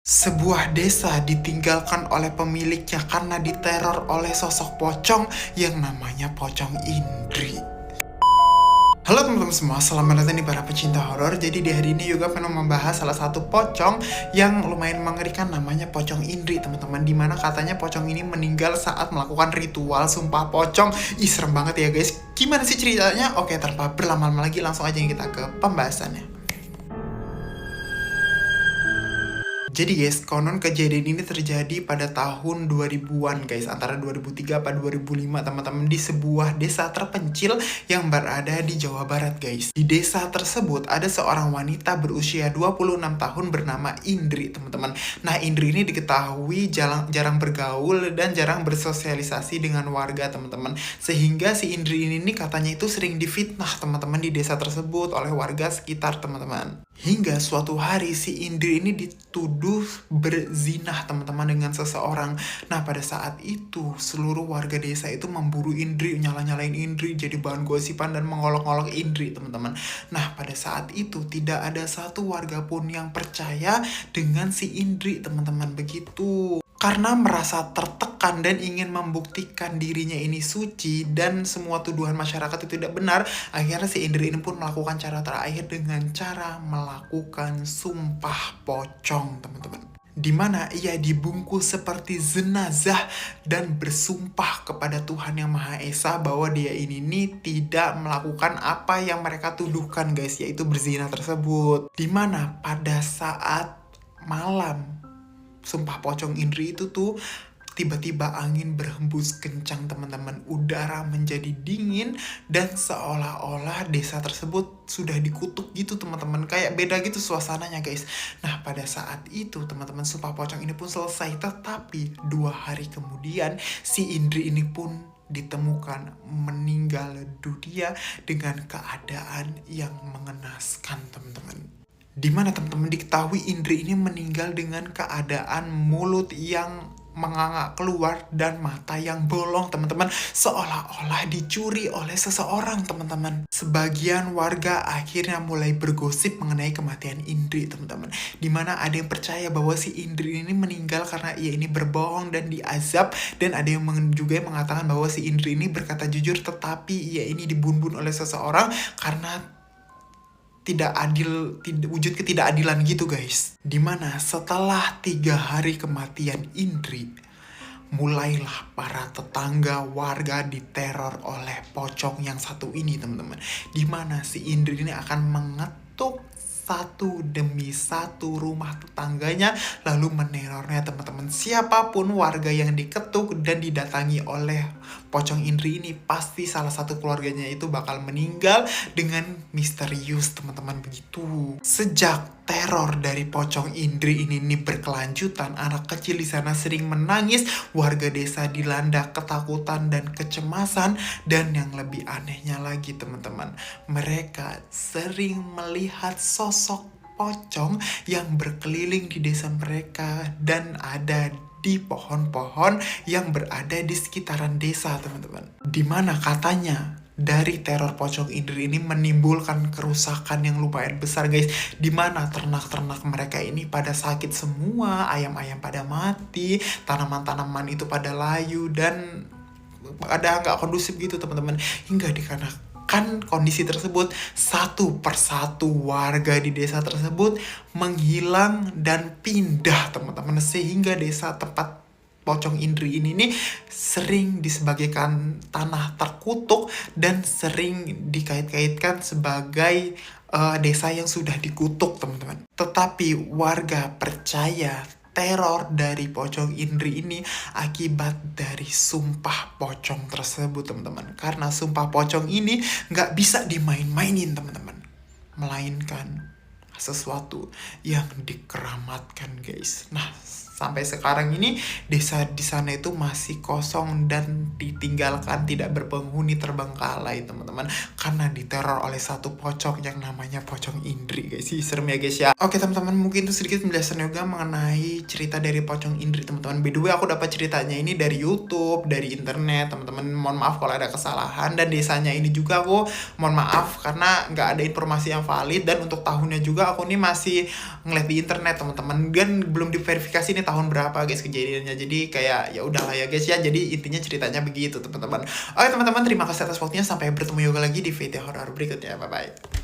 Sebuah desa ditinggalkan oleh pemiliknya karena diteror oleh sosok pocong yang namanya Pocong Indri. Halo teman-teman semua, selamat datang di para pecinta horor. Jadi di hari ini juga pengen membahas salah satu pocong yang lumayan mengerikan, namanya Pocong Indri, teman-teman. Dimana katanya pocong ini meninggal saat melakukan ritual sumpah pocong. Ih, serem banget ya guys. Gimana sih ceritanya? Oke, tanpa berlama-lama lagi langsung aja kita ke pembahasannya. Jadi guys, konon kejadian ini terjadi pada tahun 2000-an guys, antara 2003 atau 2005 teman-teman, di sebuah desa terpencil yang berada di Jawa Barat guys. Di desa tersebut ada seorang wanita berusia 26 tahun bernama Indri teman-teman. Nah, Indri ini diketahui jarang bergaul dan jarang bersosialisasi dengan warga teman-teman. Sehingga si Indri ini katanya itu sering difitnah teman-teman di desa tersebut oleh warga sekitar teman-teman. Hingga suatu hari si Indri ini dituduh berzinah teman-teman dengan seseorang. Nah, pada saat itu seluruh warga desa itu memburu Indri, nyala-nyalain Indri, jadi bahan gosipan dan mengolok-olok Indri teman-teman. Nah, pada saat itu tidak ada satu warga pun yang percaya dengan si Indri teman-teman, begitu. Karena merasa tertekan dan ingin membuktikan dirinya ini suci dan semua tuduhan masyarakat itu tidak benar, akhirnya si Indri ini pun melakukan cara terakhir dengan cara melakukan sumpah pocong teman-teman. Dimana ia dibungkus seperti jenazah dan bersumpah kepada Tuhan Yang Maha Esa bahwa dia ini nih tidak melakukan apa yang mereka tuduhkan guys, yaitu berzina tersebut. Dimana pada saat malam sumpah pocong Indri itu tuh tiba-tiba angin berhembus kencang teman-teman, udara menjadi dingin dan seolah-olah desa tersebut sudah dikutuk gitu teman-teman, kayak beda gitu suasananya guys. Nah, pada saat itu teman-teman sumpah pocong ini pun selesai, tetapi 2 hari kemudian si Indri ini pun ditemukan meninggal dunia dengan keadaan yang mengenaskan teman-teman. Dimana teman-teman diketahui Indri ini meninggal dengan keadaan mulut yang menganga keluar dan mata yang bolong teman-teman, seolah-olah dicuri oleh seseorang teman-teman. Sebagian warga akhirnya mulai bergosip mengenai kematian Indri teman-teman, dimana ada yang percaya bahwa si Indri ini meninggal karena ia ini berbohong dan diazab, dan ada yang juga mengatakan bahwa si Indri ini berkata jujur tetapi ia ini dibunuh oleh seseorang karena tidak adil, wujud ketidakadilan gitu guys. Dimana setelah 3 hari kematian Indri, mulailah para tetangga warga diteror oleh pocong yang satu ini teman-teman. Dimana si Indri ini akan mengetuk satu demi satu rumah tetangganya, lalu menerornya teman-teman. Siapapun warga yang diketuk dan didatangi oleh pocong Indri ini, pasti salah satu keluarganya itu bakal meninggal dengan misterius teman-teman, begitu. Sejak teror dari pocong Indri ini berkelanjutan, anak kecil di sana sering menangis, warga desa dilanda ketakutan dan kecemasan, dan yang lebih anehnya lagi teman-teman, mereka sering melihat sosok pocong yang berkeliling di desa mereka dan ada di pohon-pohon yang berada di sekitaran desa teman-teman. Dimana katanya dari teror pocong Indri ini menimbulkan kerusakan yang lumayan besar guys, dimana ternak-ternak mereka ini pada sakit semua, ayam-ayam pada mati, tanaman-tanaman itu pada layu dan ada nggak kondusif gitu teman-teman. Hingga dikarenakan kondisi tersebut, satu persatu warga di desa tersebut menghilang dan pindah teman-teman, sehingga desa tempat pocong Indri ini nih sering disebagaikan tanah terkutuk dan sering dikait-kaitkan sebagai desa yang sudah dikutuk teman-teman. Tetapi warga percaya teror dari pocong Indri ini akibat dari sumpah pocong tersebut teman-teman. Karena sumpah pocong ini nggak bisa dimain-mainin teman-teman, melainkan sesuatu yang dikeramatkan guys. Nah, sampai sekarang ini desa di sana itu masih kosong dan ditinggalkan, tidak berpenghuni, terbengkalai teman-teman, karena diteror oleh satu pocong yang namanya pocong Indri guys. Sih serem ya guys ya. Oke teman-teman, mungkin itu sedikit penjelasan juga mengenai cerita dari pocong Indri teman-teman. By the way, aku dapat ceritanya ini dari YouTube, dari internet teman-teman. Mohon maaf kalau ada kesalahan, dan desanya ini juga aku mohon maaf karena nggak ada informasi yang valid, dan untuk tahunnya juga aku nih masih ngeliat di internet teman-teman, dan belum diverifikasi ini tahun berapa guys kejadiannya. Jadi kayak ya udahlah ya guys ya. Jadi intinya ceritanya begitu teman-teman. Oke teman-teman, terima kasih atas waktunya. Sampai bertemu juga lagi di video horor berikutnya. Bye bye.